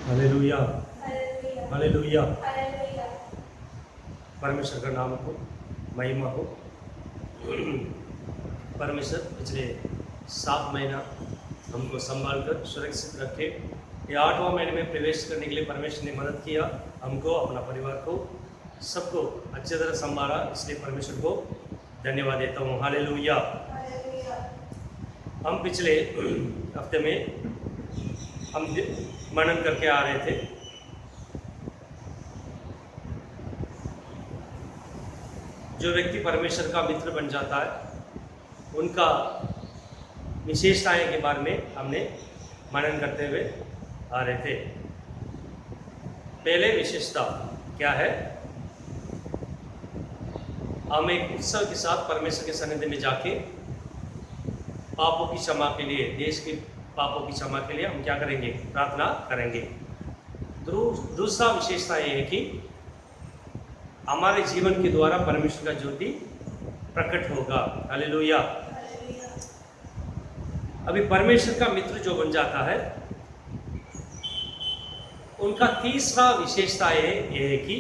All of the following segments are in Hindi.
Hallelujah, hallelujah. हालेलुया। परमेश्वर का नाम को महिमा हो। परमेश्वर पिछले 7 महीना हमको संभाल कर सुरक्षित रखे। ये 8वां महीने में प्रवेश करने के लिए परमेश्वर ने मदद किया, हमको, अपना परिवार को, सबको अच्छी तरह संभाला। इसलिए परमेश्वर को धन्यवाद देता हूँ। हालेलुया। हालेलुया। हम पिछले हफ्ते में हम मनन करके आ रहे थे। जो व्यक्ति परमेश्वर का मित्र बन जाता है उनका विशेषताएं के बारे में हमने मनन करते हुए आ रहे थे। पहले विशेषता क्या है? हम एक उत्सव के साथ परमेश्वर के सानिध्य में जाके पापों की क्षमा के लिए, देश के पापों की क्षमा के लिए हम क्या करेंगे? प्रार्थना करेंगे। दूसरा विशेषता ये है कि हमारे जीवन के द्वारा परमेश्वर का ज्योति प्रकट होगा। हालेलुया। अभी परमेश्वर का मित्र जो बन जाता है उनका तीसरा विशेषता ये है कि,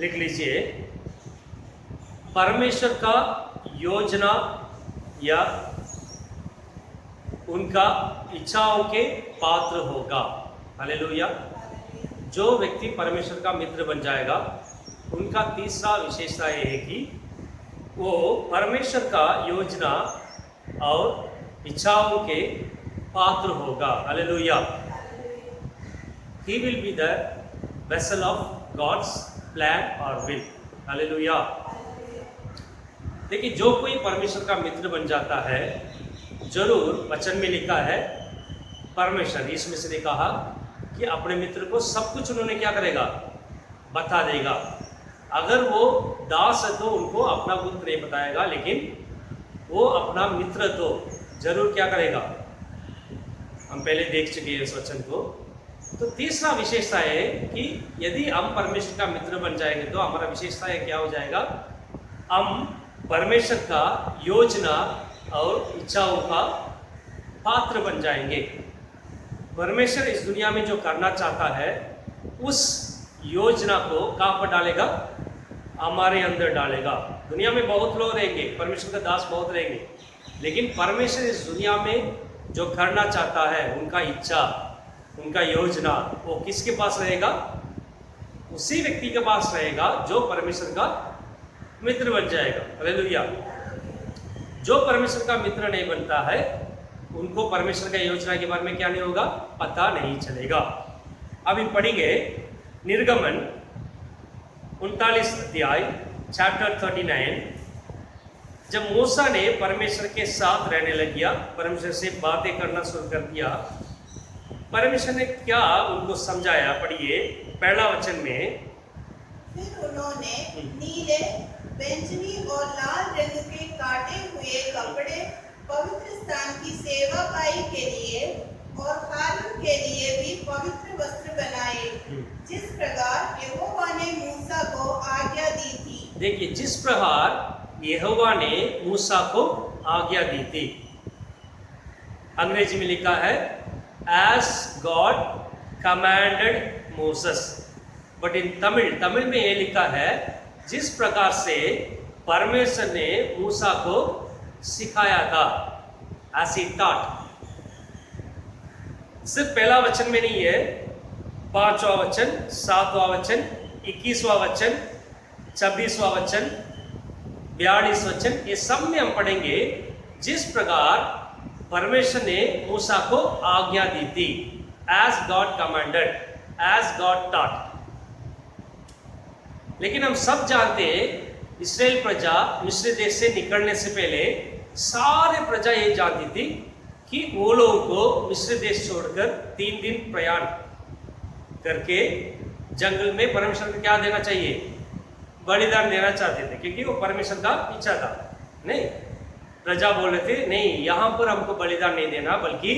लिख लीजिए, परमेश्वर का योजना या उनका इच्छाओं के पात्र होगा। हालेलुया। जो व्यक्ति परमेश्वर का मित्र बन जाएगा उनका तीसरा विशेषता ये है कि वो परमेश्वर का योजना और इच्छाओं के पात्र होगा। Hallelujah. He will be the vessel of God's plan or will. Hallelujah. देखिए, जो कोई परमेश्वर का मित्र बन जाता है, जरूर वचन में लिखा है, परमेश्वर यीशु मसीह ने कहा कि अपने मित्र को सब कुछ उन्होंने क्या करेगा? बता देगा। अगर वो दास है तो उनको अपना गुप्त नहीं बताएगा, लेकिन वो अपना मित्र तो जरूर क्या करेगा? हम पहले देख चुके हैं इस वचन को। तो तीसरा विशेषता है कि यदि हम परमेश्वर का मित्र बन जाएंगे तो हमारा विशेषता है क्या हो जाएगा? हम परमेश्वर का योजना और इच्छाओं का पात्र बन जाएंगे। परमेश्वर इस दुनिया में जो करना चाहता है उस योजना को कहाँ पर डालेगा? हमारे अंदर डालेगा। दुनिया में बहुत लोग रहेंगे, परमेश्वर का दास बहुत रहेंगे, लेकिन परमेश्वर इस दुनिया में जो करना चाहता है, उनका इच्छा, उनका योजना, वो किसके पास रहेगा? उसी व्यक्ति के पास रहेगा जो परमेश्वर का मित्र बन जाएगा। हालेलुया। जो परमेश्वर का मित्र नहीं बनता है उनको परमेश्वर का योजना के बारे में क्या नहीं होगा? पता नहीं चलेगा। अभी पढ़ेंगे निर्गमन 39 अध्याय, चैप्टर 39। जब मूसा ने परमेश्वर के साथ रहने लग गया, परमेश्वर से बातें करना शुरू कर दिया, परमेश्वर ने क्या उनको समझाया? पढ़िए पहला वचन में। फिर उन्होंने नीले, बैंगनी और लाल रंग के काटे हुए कपड़े पवित्र स्थान की सेवा पाई के लिए और हारून के लिए भी पवित्र वस्त्र बनाए, जिस प्रकार यहोवा ने मूसा को आज्ञा दी थी। देखिए, जिस प्रकार यहोवा ने मूसा को आज्ञा दी थी। अंग्रेजी में लिखा है as God commanded Moses, but in Tamil में ये लिखा है जिस प्रकार से परमेश्वर ने मूसा को सिखाया था, as he taught। सिर्फ पहला वचन में नहीं है, 5वां वचन, 7वां वचन, 21वां वचन, 26वां वचन, 42 वचन, ये सब में हम पढ़ेंगे जिस प्रकार परमेश्वर ने मूसा को आज्ञा दी थी, as God commanded, as God taught। लेकिन हम सब जानते हैं इस्राएल प्रजा मिस्र देश से निकलने से पहले सारे प्रजा ये जानती थी कि वो लोगों को मिस्र देश छोड़कर 3 दिन प्रयाण करके जंगल में परमेश्वर को क्या देना चाहिए? बलिदान देना चाहते थे, क्योंकि वो परमेश्वर का इच्छा था। नहीं, प्रजा बोल रहे थे नहीं, यहाँ पर हमको बलिदान नहीं देना, बल्कि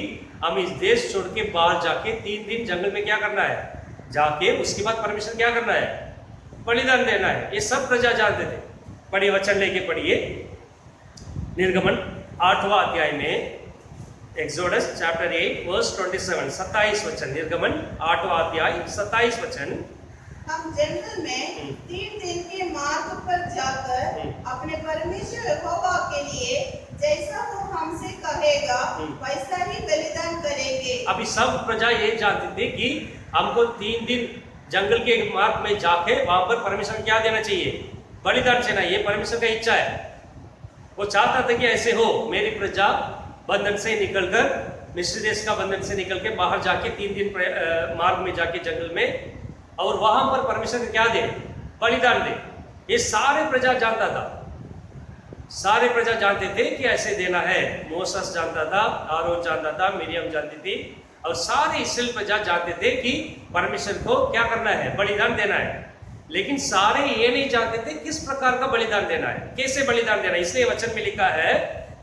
हम इस देश छोड़ के बाहर जाके 3 दिन जंगल में क्या करना है? जाके उसके बाद परमेश्वर क्या करना है? बलिदान देना है। ये सब प्रजा जानते थे। पढ़िए, वचन लेके पढ़िए। निर्गमन 8वां अध्याय में एक्सोडस चैप्टर 8 वर्स 27, 27 वचन, निर्गमन 8वां अध्याय 27 वचन। हम जंगल में 3 दिन के मार्ग पर जाकर अपने परमेश्वर यहोवा के लिए जैसा वो हमसे कहेगा वैसा ही बलिदान करेंगे। अभी सब प्रजा ये जानती थी कि हमको 3 दिन जंगल के मार्ग में जाके वहां पर परमेश्वर क्या देना चाहिए, बलिदान देना। ये परमेश्वर का इच्छा है। वो चाहता था कि ऐसे हो, मेरी प्रजा बंधन से निकलकर, मिस्र देश का बंधन से निकल के बाहर जाके 3 दिन मार्ग में जाके जंगल में, और वहां पर परमेश्वर क्या दे, बलिदान दे। ये सारे प्रजा जानता था, सारे प्रजा जानते थे कि ऐसे देना है। मोसेस जानता था, आरोन जानता था, मिरियम जानती थी, और सारे इस्राएल प्रजा जानते थे कि परमेश्वर को क्या करना है, बलिदान देना है। लेकिन सारे ये नहीं जानते थे किस प्रकार का बलिदान देना है, कैसे बलिदान देना है। इसलिए वचन में लिखा है,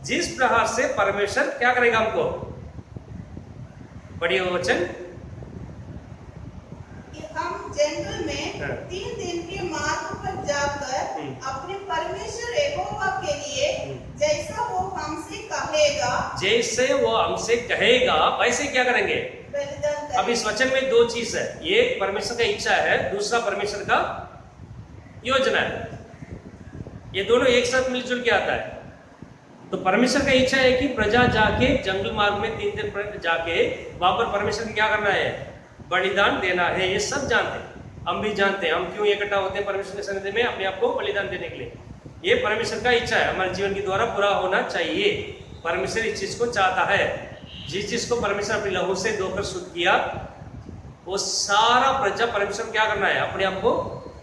जिस प्रकार से परमेश्वर क्या करेगा हमको। पढ़िए वो वचन। हम जंगल में 3 दिन के मार्ग पर जाकर अपने परमेश्वर यहोवा के लिए जैसा वो हमसे कहेगा, जैसे वो हमसे कहेगा वैसे क्या करेंगे, बलिदान करेंगे। अब इस वचन में 2 चीज है, एक परमेश्वर का इच्छा है, दूसरा परमेश्वर का योजना है। ये दोनों एक साथ मिलजुल के आता है। तो परमेश्वर का इच्छा है कि प्रजा जाके जंगल मार्ग में 3 दिन जाके वहां पर परमेश्वर को क्या करना है, बलिदान देना है। ये सब जानते हैं, हम भी जानते हैं। हम क्यों इकट्ठा होते हैं परमेश्वर के सन्निधि में, अपने आप को बलिदान देने के लिए। ये परमेश्वर का इच्छा है, हमारे जीवन के द्वारा पूरा होना चाहिए। परमेश्वर इस चीज को चाहता है। जिस चीज को परमेश्वर अपने लहू से धोकर शुद्ध किया, वो सारा प्रजा परमेश्वर क्या करना है, अपने आप को,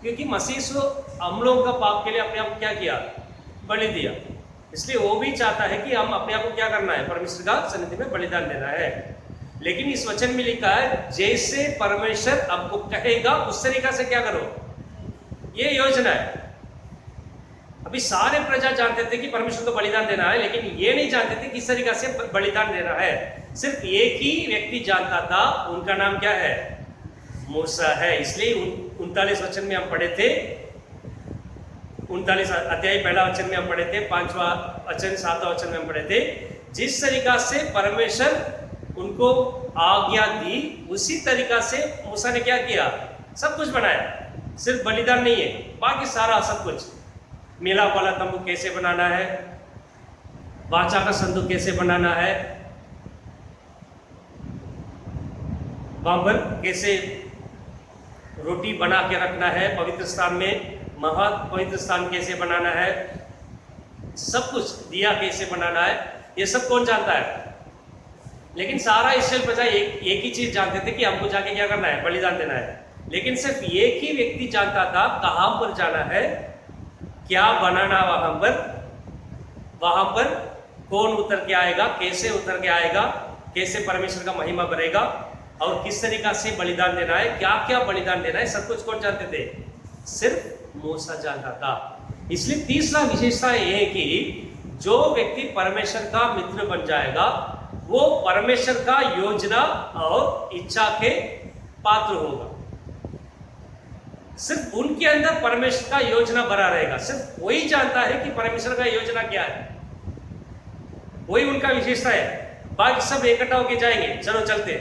क्योंकि मसीह हम लोगों का पाप के लिए अपने आप को क्या किया, बलि दिया। इसलिए वो भी चाहता है कि हम अपने आप को क्या करना है, परमेश्वर का सन्निधि में बलिदान देना है। लेकिन इस वचन में लिखा है, जैसे परमेश्वर आपको कहेगा उस तरीका से क्या करो, ये योजना है। अभी सारे प्रजा जानते थे कि परमेश्वर को बलिदान देना है, लेकिन ये नहीं जानते थे किस तरीका से बलिदान देना है। सिर्फ एक ही व्यक्ति जानता था, उनका नाम क्या है, मूसा है। इसलिए 39 वचन में हम पढ़े थे, 39 अध्याय 1 वचन में हम पढ़े थे, 5वां वचन 7वां वचन में हम पढ़े थे। जिस तरीका से परमेश्वर उनको आज्ञा दी, उसी तरीका से मूसा ने क्या किया, सब कुछ बनाया। सिर्फ बलिदान नहीं है, बाकी सारा सब कुछ। मिलाप वाला तंबू कैसे बनाना है, वाचा का संदूक कैसे बनाना है, वहां पर कैसे रोटी बना के रखना है, पवित्र स्थान में महा पवित्र स्थान कैसे बनाना है, सब कुछ, दिया कैसे बनाना है, ये सब कौन जानता है। लेकिन सारा इस्राएल प्रजा एक ही चीज जानते थे कि हमको जाके क्या करना है, बलिदान देना है। लेकिन सिर्फ एक ही व्यक्ति जानता था कहां पर जाना है, क्या बनाना, वहां पर कौन उतर के आएगा, कैसे उतर के आएगा, कैसे परमेश्वर का महिमा बढ़ेगा, और किस तरीका से बलिदान देना है, क्या क्या बलिदान देना है, सब कुछ कौन जानते थे, सिर्फ मूसा जानता था। इसलिए तीसरा विशेषता यह है कि जो व्यक्ति परमेश्वर का मित्र बन जाएगा, वो परमेश्वर का योजना और इच्छा के पात्र होगा। सिर्फ उनके अंदर परमेश्वर का योजना भरा रहेगा। सिर्फ वही जानता है कि परमेश्वर का योजना क्या है, वही उनका विशेषता है। बाकी सब इकट्ठा होके जाएंगे, चलो चलते,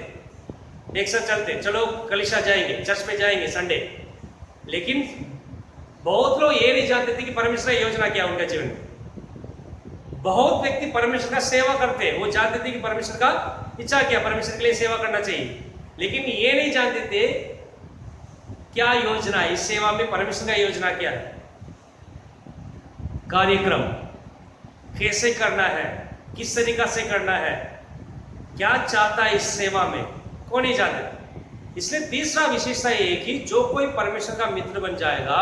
एक साथ चलते, चलो कलीसिया जाएंगे, चर्च पे जाएंगे संडे। लेकिन बहुत लोग ये नहीं जानते थे कि परमेश्वर की योजना क्या है उनका जीवन में। बहुत व्यक्ति परमेश्वर का सेवा करते हैं, वो जानते थे कि परमेश्वर का इच्छा क्या, परमेश्वर के लिए सेवा करना चाहिए। लेकिन ये नहीं जानते थे क्या योजना है इस सेवा में, परमेश्वर का योजना क्या है, कार्यक्रम कैसे करना है, किस तरीका से करना है, क्या चाहता है इस सेवा में, कौन नहीं जानते। इसलिए तीसरा विशेषता ये है कि जो कोई परमेश्वर का मित्र बन जाएगा,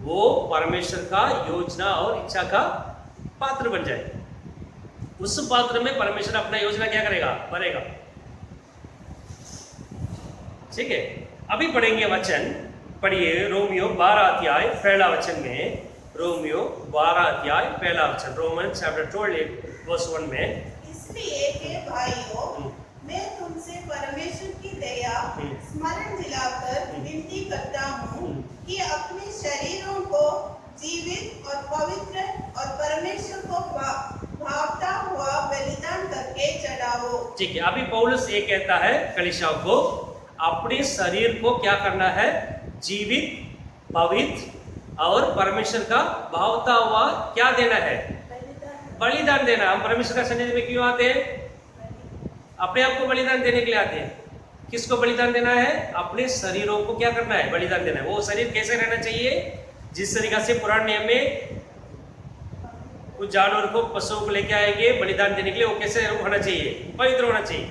वो परमेश्वर का योजना और इच्छा का पात्र बन जाए। उस पात्र में परमेश्वर अपना योजना क्या करेगा, भरेगा। ठीक है, अभी पढ़ेंगे वचन, पढ़िए रोमियो 12 अध्याय 1 वचन में, रोमियो 12 अध्याय 1 वचन, रोमन चैप्टर 12 वर्स 1 में। इसलिए हे भाइयों, मैं तुमसे परमेश्वर की दया स्मरण दिलाकर विनती करता हूँ कि अपने शरीरों को जीवित और पवित्र और परमेश्वर को भावता हुआ बलिदान करके चढ़ाओ, ठीक है, अभी पौलुस ये कहता है कलीसियाओं को अपने शरीर को क्या करना है, जीवित, पवित्र और परमेश्वर का भावता हुआ क्या देना है, बलिदान देना। हम परमेश्वर का सन्निधि में क्यों आते हैं? अपने आप को बलिदान देने के लिए आते हैं। किसको बलिदान देना है? अपने शरीरों को क्या करना है, बलिदान देना है। वो शरीर कैसे रहना चाहिए? जिस तरीका से पुराने नियम में कुछ जानवर को, पशुओं को लेके आएंगे बलिदान देने के लिए, वो कैसे होना चाहिए? पवित्र होना चाहिए,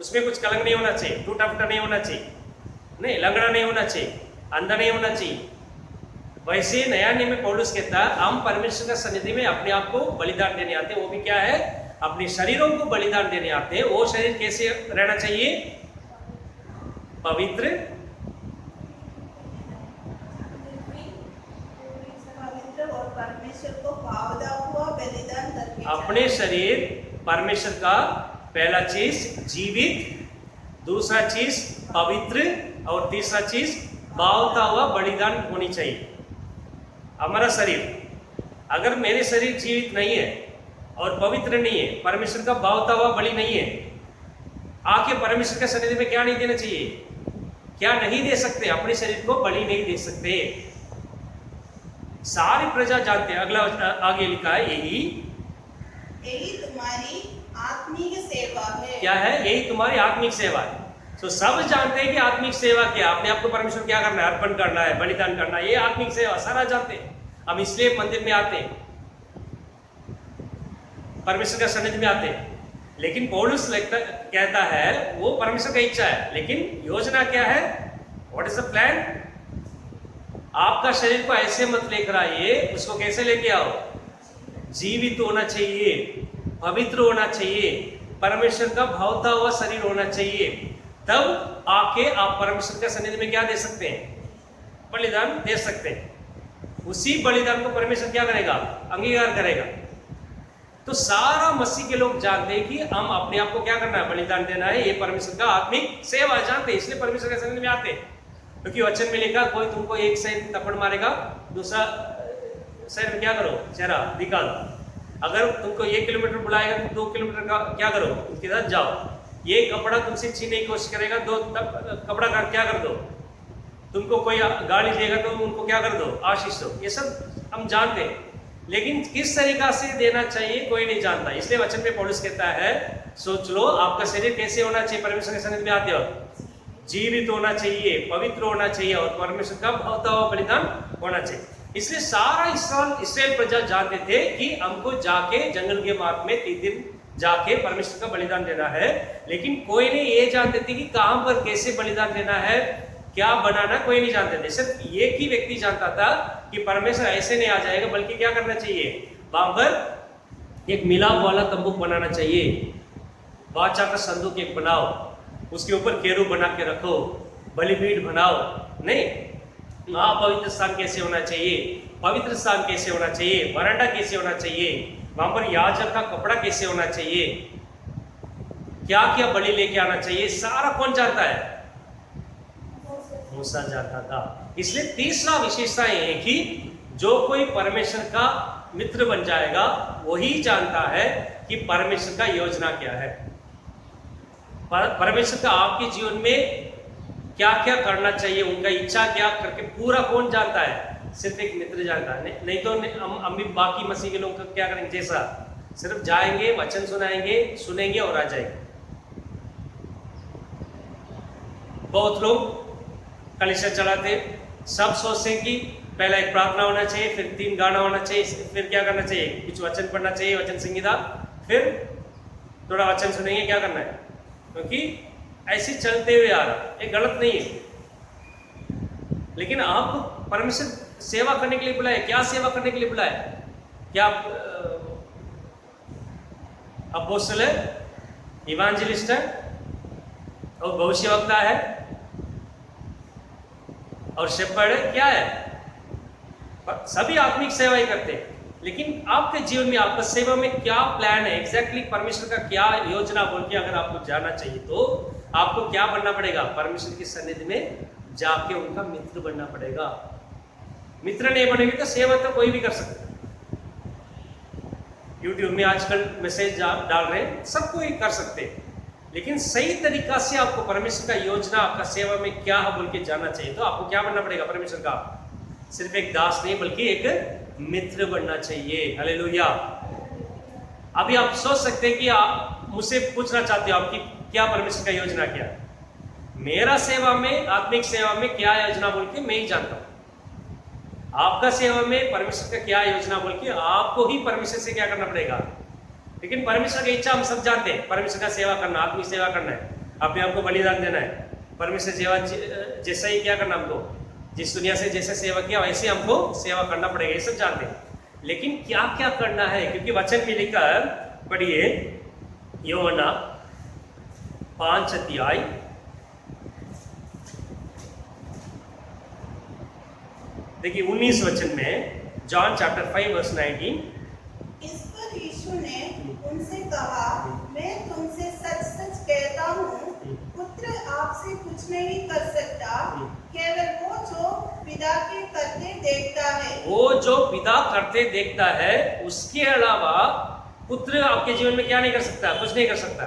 उसमें कुछ कलंक नहीं होना चाहिए, टूटा फूटा नहीं होना चाहिए, नहीं लंगड़ा नहीं होना चाहिए, अंधा नहीं होना चाहिए। वैसे नया नियम में पौलुस कहता है हम परमेश्वर का सन्निधि में अपने आप को बलिदान देने आते हैं। वो भी क्या है? अपने शरीरों को बलिदान देने आते हैं। वो शरीर कैसे रहना चाहिए? पवित्र, और परमेश्वर को भावता हुआ बलिदान करके अपने शरीर परमेश्वर का पहला चीज जीवित, दूसरा चीज पवित्र और तीसरा चीज भावता हुआ बलिदान होनी चाहिए। हमारा शरीर, अगर मेरे शरीर जीवित नहीं है और पवित्र नहीं है, परमेश्वर का भावता हुआ बलि नहीं है, आके परमेश्वर के सन्निधि में क्या नहीं देना चाहिए? क्या नहीं दे सकते? अपने शरीर को बलि नहीं दे सकते। सारी प्रजा जानते हैं। अगला आगे लिखा है यही तुम्हारी आत्मिक सेवा है। क्या है? यही तुम्हारी आत्मिक सेवा है। तो सब जानते हैं कि आत्मिक सेवा क्या, अपने आप को परमेश्वर क्या करना है, अर्पण करना है, बलिदान करना है, ये आत्मिक सेवा सारा जानते हैं। हम इसलिए मंदिर में आते हैं, परमेश्वर का सन्निधि में आते हैं। लेकिन पौलुस कहता है वो परमेश्वर की इच्छा है, लेकिन योजना क्या है? What is the plan? आपका शरीर को ऐसे मत लेकर आइए, उसको कैसे लेके आओ? जीवित होना चाहिए, पवित्र होना चाहिए, परमेश्वर का भावता हुआ शरीर होना चाहिए। तब आके आप परमेश्वर का सन्निधि में क्या दे सकते हैं? बलिदान दे सकते हैं। उसी बलिदान को परमेश्वर क्या करेगा? अंगीकार करेगा। तो सारा मसीह के लोग जानते हैं कि हम अपने आप को क्या करना है, बलिदान देना है। ये परमेश्वर का आत्मिक सेवा जानते हैं, इसलिए परमेश्वर के सन्निधि में आते हैं। क्योंकि वचन में लिखा कोई तुमको एक साइड थप्पड़ मारेगा, दूसरा साइड में क्या करो? चेहरा दिखा दो। अगर तुमको 1 किलोमीटर बुलाएगा तो 2 किलोमीटर का क्या करो? उसके साथ जाओ। ये कपड़ा तुमसे छीनने की कोशिश करेगा, कपड़ा का क्या कर दो? तुमको कोई गाली देगा तो उनको क्या कर दो? आशीष दो। ये सब हम जानते हैं, लेकिन किस तरीका से देना चाहिए कोई नहीं जानता। इसलिए वचन में पौलुस कहता है सोच लो आपका शरीर कैसे होना चाहिए परमेश्वर के सन्निधि में आते हो? जीवित होना चाहिए, पवित्र होना चाहिए और परमेश्वर का भावता हुआ बलिदान होना चाहिए। इसलिए सारा इस्राएल प्रजा जानते थे कि हमको जाके जंगल के मार्ग में 3 दिन जाके परमेश्वर का बलिदान देना है। लेकिन कोई नहीं ये जानते थे कि कहां पर कैसे बलिदान देना है, क्या बनाना, कोई नहीं जानते थे। सिर्फ एक ही व्यक्ति जानता था कि परमेश्वर ऐसे नहीं आ जाएगा, बल्कि क्या करना चाहिए? वहां पर एक मिलाप वाला तंबू बनाना चाहिए, वाचा का संदूक एक बनाओ, उसके ऊपर केरू बना के रखो, बलिपीठ बनाओ। नहीं, महापवित्र स्थान कैसे होना चाहिए, पवित्र स्थान कैसे होना चाहिए, वरांडा कैसे होना चाहिए, वहां पर याजक का कपड़ा कैसे होना चाहिए, क्या क्या बलि लेके आना चाहिए, सारा कौन जानता है? मूसा जानता था। इसलिए तीसरा विशेषता ये है कि जो कोई परमेश्वर का मित्र बन जाएगा वही जानता है कि परमेश्वर का योजना क्या है, परमेश्वर का आपके जीवन में क्या क्या करना चाहिए, उनका इच्छा क्या करके पूरा कौन जानता है? सिर्फ एक मित्र जानता है। नहीं तो हम भी बाकी मसीह के लोग क्या करेंगे? जैसा सिर्फ जाएंगे, वचन सुनाएंगे, सुनेंगे और आ जाएंगे। बहुत लोग कलीसिया चलाते, सब सोचते हैं कि पहला एक प्रार्थना होना चाहिए, फिर 3 गाना होना चाहिए, फिर क्या करना चाहिए? कुछ वचन पढ़ना चाहिए, वचन संगीता, फिर थोड़ा वचन सुनेंगे, क्या करना है? क्योंकि ऐसे चलते हुए आ रहा, ये गलत नहीं है। लेकिन आपको परमेश्वर सेवा करने के लिए बुलाया, क्या सेवा करने के लिए बुलाया? क्या अपोस्तल है, इवांजेलिस्ट है और भविष्यवक्ता है और शेपर्ड है? क्या है? सभी आत्मिक सेवा ही करते हैं। लेकिन आपके जीवन में, आपका सेवा में क्या प्लान है, एग्जैक्टली परमेश्वर का क्या योजना बोल के अगर आपको जानना चाहिए तो आपको क्या बनना पड़ेगा? परमेश्वर की सन्निधि में जाके उनका मित्र बनना पड़ेगा। मित्र नहीं बनेंगे तो सेवा तो कोई भी कर सकता है। यूट्यूब में आजकल मैसेज डाल रहे हैं, सब कोई कर सकते हैं, लेकिन सही तरीका से आपको परमेश्वर का योजना आपका सेवा में क्या है बोल के जानना चाहिए। तो आपको क्या बनना पड़ेगा परमेश्वर का? सिर्फ एक दास नहीं बल्कि एक मित्र बनना चाहिए। हालेलुया। अभी आप सोच सकते हैं कि आप मुझसे पूछना चाहते हो आपकी क्या परमेश्वर का योजना क्या है। मेरा सेवा में, आत्मिक सेवा में क्या योजना बोल के मैं ही जानता हूं। आपका सेवा में परमेश्वर का क्या योजना बोल के आपको ही परमेश्वर से क्या करना पड़ेगा। लेकिन परमेश्वर की इच्छा हम सब जानते हैं, परमेश्वर का सेवा करना, आत्मिक सेवा करना है, अपने आप को बलिदान देना है, परमेश्वर सेवा जैसा ही क्या करना हमको, जिस दुनिया से जैसे सेवा किया वैसे हमको सेवा करना पड़ेगा, ये सब जानते हैं। लेकिन क्या क्या करना है, क्योंकि वचन में लिखा पढ़िए यूहन्ना 5 अध्याय देखिए 19 वचन में, जॉन चैप्टर 5 वर्स 19। इस पर यीशु ने उनसे कहा, मैं तुमसे सच सच कहता हूँ, पुत्र आपसे कुछ नहीं कर सकता, केवल वो जो पिता के करते देखता है। वो जो पिता करते देखता है, उसके अलावा पुत्र आपके जीवन में क्या नहीं कर सकता, कुछ नहीं कर सकता।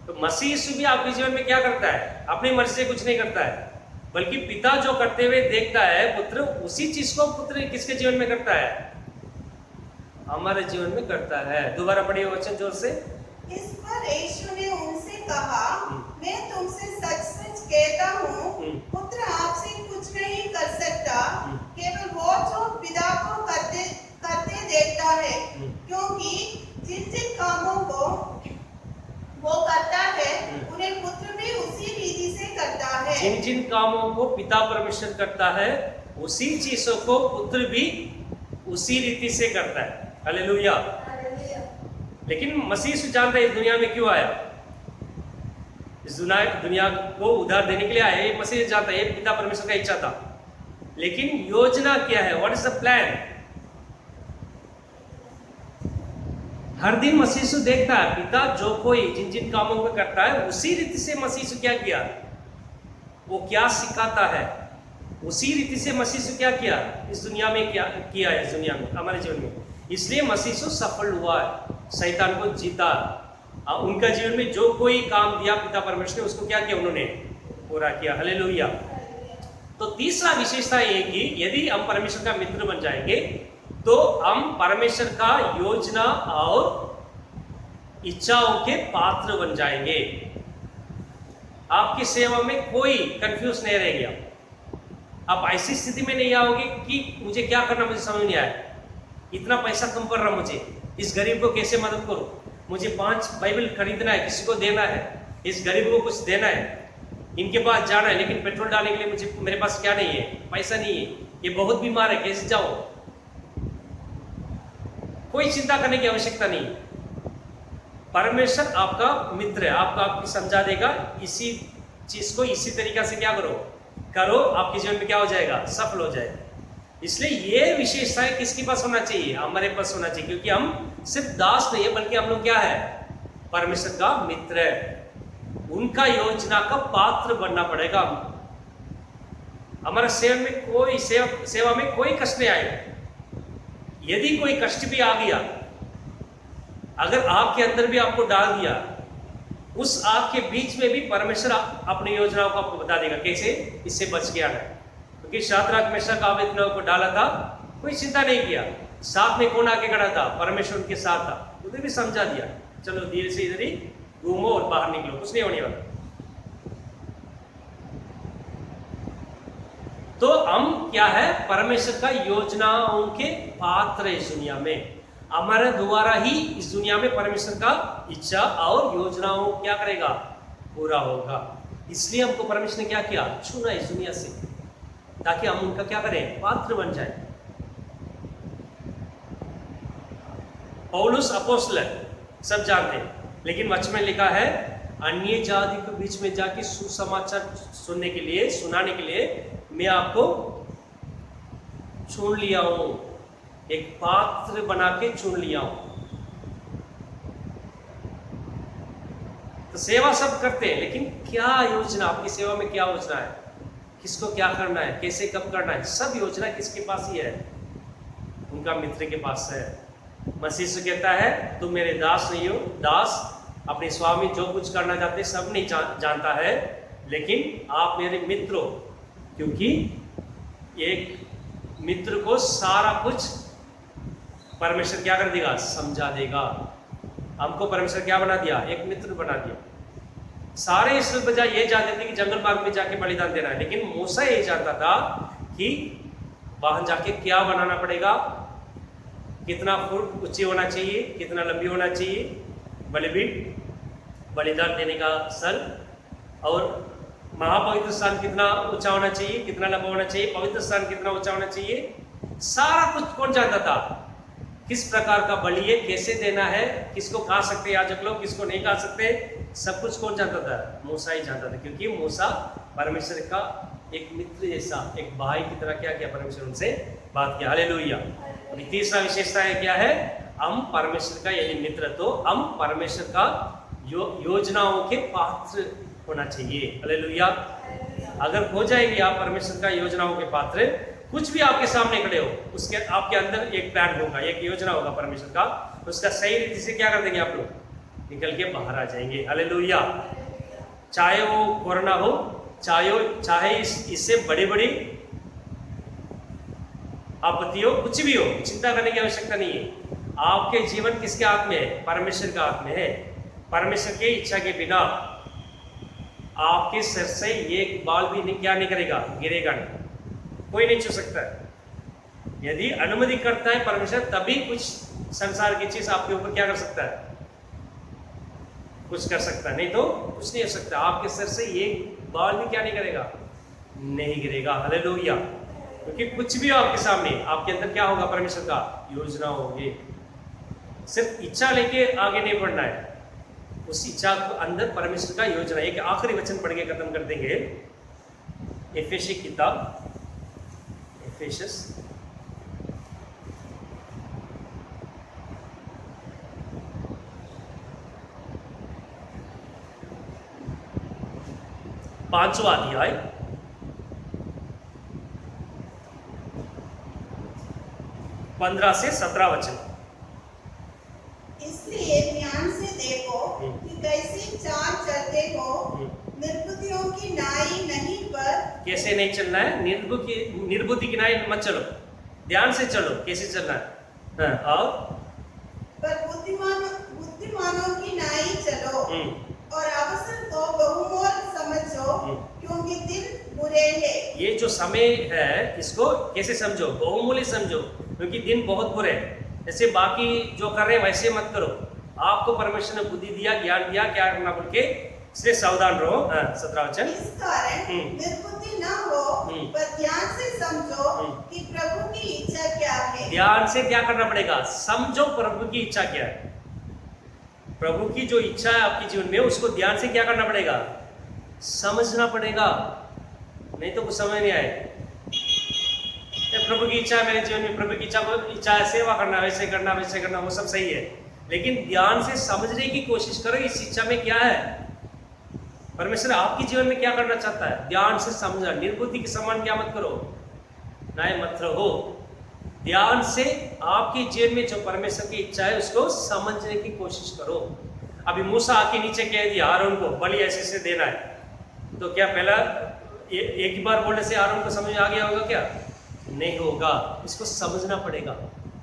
तो मसीह यीशु भी आपके जीवन में क्या करता है? अपनी मर्जी से कुछ नहीं करता है, बल्कि पिता जो करते हुए देखता है पुत्र, उसी चीज को पुत्र किसके जीवन में करता है? हमारे जीवन में करता है। दोबारा पढ़िए वचन जोर से। इस पर यीशु ने उनसे कहा, मैं तुमसे सच सच कहता हूँ, पुत्र आपसे कुछ नहीं कर सकता, केवल वो जो पिता को करते करते देखता है, क्योंकि जिन जिन कामों को वो करता है उन्हें पुत्र भी उसी रीति से करता है। जिन जिन कामों को पिता परमेश्वर करता है, उसी चीजों को पुत्र भी उसी रीति से करता है। हालेलुया। लेकिन मसीह यीशु जानता है इस दुनिया में क्यों आया, इस दुनिया को उद्धार देने के लिए आया। ये मसीह जानता है, ये पिता परमेश्वर का इच्छा था। लेकिन योजना क्या है? What is the plan? हर दिन मसीह यीशु देखता है पिता जो कोई जिन जिन कामों को करता है, उसी रीति से मसीह यीशु क्या किया, वो क्या सिखाता है, उसी रीति से मसीह यीशु क्या किया इस दुनिया में, क्या किया है इस दुनिया में, हमारे जीवन में। इसलिए मसीह यीशु सफल हुआ है, शैतान को जीता। उनका जीवन में जो कोई काम दिया पिता परमेश्वर ने, उसको क्या किया, उन्होंने पूरा किया। हालेलुया। तो तीसरा विशेषता ये कि यदि हम परमेश्वर का मित्र बन जाएंगे तो हम परमेश्वर का योजना और इच्छाओं के पात्र बन जाएंगे। आपकी सेवा में कोई कंफ्यूज नहीं रहेगा। आप ऐसी स्थिति में नहीं आओगे कि मुझे क्या करना, मुझे समझ नहीं आया, इतना पैसा कम पड़ रहा, मुझे इस गरीब को कैसे मदद करूं, मुझे 5 बाइबल खरीदना है, किसी को देना है, इस गरीब को कुछ देना है, इनके पास जाना है, लेकिन पेट्रोल डालने के लिए मेरे पास क्या नहीं है, पैसा नहीं है, ये बहुत बीमार है, कैसे जाऊं। कोई चिंता करने की आवश्यकता नहीं। परमेश्वर आपका मित्र है, आपकी समझा देगा। इसी चीज को इसी तरीका से क्या करो, आपके जीवन में क्या हो जाएगा, सफल हो जाएगा। इसलिए ये विशेषताएं किसके पास होना चाहिए, हमारे पास होना चाहिए, क्योंकि हम सिर्फ दास नहीं है, बल्कि हम लोग क्या है, परमेश्वर का मित्र है। उनका योजना का पात्र बनना पड़ेगा। हमारे सेवा में कोई कष्ट नहीं आएगा। यदि कोई कष्ट भी आ गया, अगर आग के अंदर भी आपको डाल दिया, उस आग के बीच में भी परमेश्वर अपनी योजनाओं को आपको बता देगा कैसे इससे बच के आना है। क्योंकि शाद्राक मेशक अबेदनगो को डाला था, कोई चिंता नहीं किया। साथ में कौन आके खड़ा था, परमेश्वर उनके साथ था, उन्हें भी समझा दिया, चलो धीरे से इधर ही घूमो और बाहर निकलो, कुछ नहीं होने वाला। तो हम क्या है, परमेश्वर का योजनाओं के पात्र इस दुनिया में। हमारे द्वारा ही इस दुनिया में परमेश्वर का इच्छा और योजनाओं क्या करेगा, पूरा होगा। इसलिए हमको परमेश्वर ने क्या किया, चुना इस दुनिया से, ताकि हम उनका क्या करें, पात्र बन जाए। पौलुस अपोस्तल सब जानते हैं, लेकिन वचन में लिखा है, अन्य जाति के बीच में जाके सुसमाचार सुनाने के लिए मैं आपको चुन लिया हूं, एक पात्र बना के चुन लिया हूं। तो सेवा सब करते हैं, लेकिन क्या योजना, आपकी सेवा में क्या योजना है, किसको क्या करना है, कैसे कब करना है, सब योजना किसके पास ही है, उनका मित्र के पास है। मसीह से कहता है, तुम मेरे दास नहीं हो, दास अपने स्वामी जो कुछ करना चाहते सब नहीं जानता है, लेकिन आप मेरे मित्र हो, क्योंकि एक मित्र को सारा कुछ परमेश्वर क्या कर देगा, समझा देगा। हमको परमेश्वर क्या बना दिया, एक मित्र बना दिया। सारे इस बजाय ये जानते थे कि जंगल मार्ग में जाके बलिदान देना है, लेकिन मूसा ये जानता था कि वहां जाके क्या बनाना पड़ेगा, कितना फुट ऊंची होना चाहिए, कितना लंबी होना चाहिए बलिदान देने का स्थल, और महापवित्र स्थान कितना ऊंचा होना चाहिए, कितना लंबा होना चाहिए, पवित्र स्थान कितना ऊंचा होना चाहिए, सारा कुछ कौन जानता था। किस प्रकार का बलि है, कैसे देना है, किसको खा सकते याजक लोग, किसको नहीं खा सकते, सब कुछ कौन जानता था, मूसा ही जानता था। क्योंकि मूसा परमेश्वर का एक मित्र जैसा, एक भाई की तरह क्या किया, परमेश्वर उनसे बात किया। हालेलुया। अभी तीसरा विशेषता है क्या है, हम परमेश्वर का यही मित्र, तो हम परमेश्वर का योजनाओं के पात्र होना चाहिए। हालेलुया। अगर हो जाएंगे आप परमेश्वर का योजनाओं के पात्र, कुछ भी आपके सामने खड़े हो, उसके आपके अंदर एक प्लान होगा, एक योजना होगा परमेश्वर का, उसका सही रीति से क्या कर देंगे आप लोग, निकल के बाहर आ जाएंगे। हालेलुया। चाहे वो कोरोना हो, चाहे इससे बड़ी बड़ी आपत्ति हो, कुछ भी हो, चिंता करने की आवश्यकता नहीं है। आपके जीवन किसके हाथ में है, परमेश्वर का हाथ में है। परमेश्वर की इच्छा के बिना आपके सिर से एक बाल भी क्या नहीं करेगा, गिरेगा नहीं, कोई नहीं छू सकता है। यदि अनुमति करता है परमेश्वर, तभी कुछ संसार की चीज आपके ऊपर क्या कर सकता है, कुछ कर सकता है, नहीं तो कुछ नहीं हो सकता। आपके सिर से एक बाल भी क्या नहीं करेगा, नहीं गिरेगा। हालेलुया। क्योंकि कुछ भी हो आपके सामने, आपके अंदर क्या होगा, परमेश्वर का योजना होगी। सिर्फ इच्छा लेके आगे नहीं बढ़ना है, उस इच्छा के अंदर परमेश्वर का योजना। एक आखिरी वचन पढ़ के खत्म कर देंगे, एफेसी किताब, एफेसस पांचवा अध्याय 15 से 17 वचन। इसलिए ध्यान से देखो कि कैसी चाल चलते हो, निर्बुद्धियों की नाई नहीं पर। कैसे नहीं चलना है, निर्बुद्धि की नाई मत चलो, ध्यान से चलो। कैसे चलना है, और पर बुद्धिमानों की नाई चलो, और अवसर को बहुमोल समझो, क्योंकि दिन बुरे हैं। ये जो समय है इसको कैसे समझो, बहुमूल्य समझो, क्योंकि दिन बहुत बुरे हैं। जैसे बाकी जो कर रहे हैं वैसे मत करो, आपको परमेश्वर ने बुद्धि दिया, ज्ञान दिया, क्या करना बोल के, इसलिए सावधान रहो। 17 वचन। इस कारण निर्बुद्धि न हो, पर ध्यान से समझो कि प्रभु की इच्छा क्या है। ध्यान से क्या करना पड़ेगा, समझो प्रभु की इच्छा क्या है। प्रभु की जो इच्छा है आपके जीवन में, उसको ध्यान से क्या करना पड़ेगा, समझना पड़ेगा, नहीं तो कुछ समझ नहीं आए। प्रभु की इच्छा है मेरे जीवन में, प्रभु की इच्छा है सेवा करना, वैसे करना, वैसे करना, वो सब सही है, लेकिन ध्यान से समझने की कोशिश करो इस इच्छा में क्या है, परमेश्वर आपके जीवन में क्या करना चाहता है। ध्यान से समझना, निर्बुद्धि के समान क्या मत करो, नाय मत रहो। ध्यान से आपके जीवन में जो परमेश्वर की इच्छा है उसको समझने की कोशिश करो। अभी मूसा आके नीचे कह दिया आरोन को बलि ऐसे से देना है, तो क्या पहला एक ही बार बोलने से आरोन को समझ में आ गया होगा, क्या नहीं होगा, इसको समझना पड़ेगा।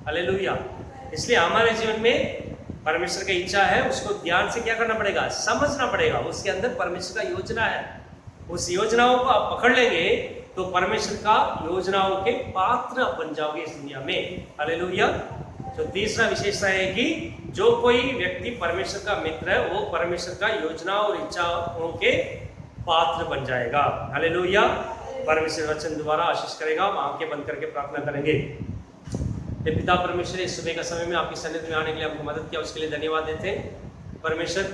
हालेलुया। इसलिए हमारे जीवन में परमेश्वर की इच्छा है, उसको ध्यान से क्या करना पड़ेगा, समझना पड़ेगा। उसके अंदर परमेश्वर का योजना है, उस योजनाओं को आप पकड़ लेंगे तो परमेश्वर का योजनाओं के पात्र बन जाओगे इस दुनिया में। हालेलुया। तो तीसरा विशेषता है कि जो कोई व्यक्ति परमेश्वर का मित्र है वो परमेश्वर का योजना और इच्छाओं के पात्र बन जाएगा। हालेलुया। परमेश्वर वचन द्वारा आशीष करेगा। हम आंखें बंद करके प्रार्थना करेंगे। पिता परमेश्वर, इस सुबह का समय में आपकी सन्निधि में आने के लिए आपको मदद किया, उसके लिए धन्यवाद देते हैं। परमेश्वर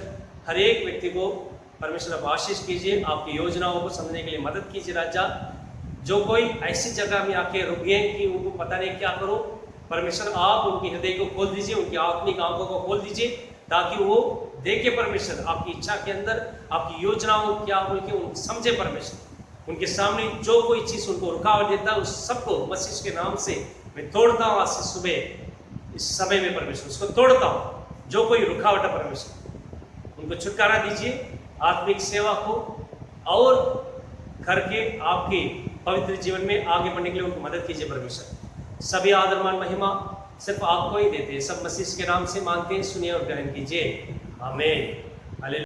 हर एक व्यक्ति को परमेश्वर आप आशीष कीजिए, आपकी योजनाओं को समझने के लिए मदद कीजिए। राजा, जो कोई ऐसी जगह में आके रुक गए कि उनको पता नहीं क्या करो, परमेश्वर आप उनके हृदय को खोल दीजिए, उनकी आत्मिक आंखों को खोल दीजिए, ताकि वो देखे परमेश्वर आपकी इच्छा के अंदर आपकी योजनाओं क्या बोल के उन समझे। परमेश्वर उनके सामने जो कोई चीज़ उनको रुकावट देता है उस सबको मसीह के नाम से मैं तोड़ता हूँ। आज से सुबह इस समय में परमेश्वर उसको तोड़ता हूँ। जो कोई रुकावट है परमेश्वर उनको छुटकारा दीजिए, आत्मिक सेवा को और करके आपके पवित्र जीवन में आगे बढ़ने के लिए उनको मदद कीजिए परमेश्वर। सभी आदर मान महिमा सिर्फ आपको ही देते हैं, सब मसीह के नाम से मांगते हैं, सुनिए और ग्रहण कीजिए, आमीन।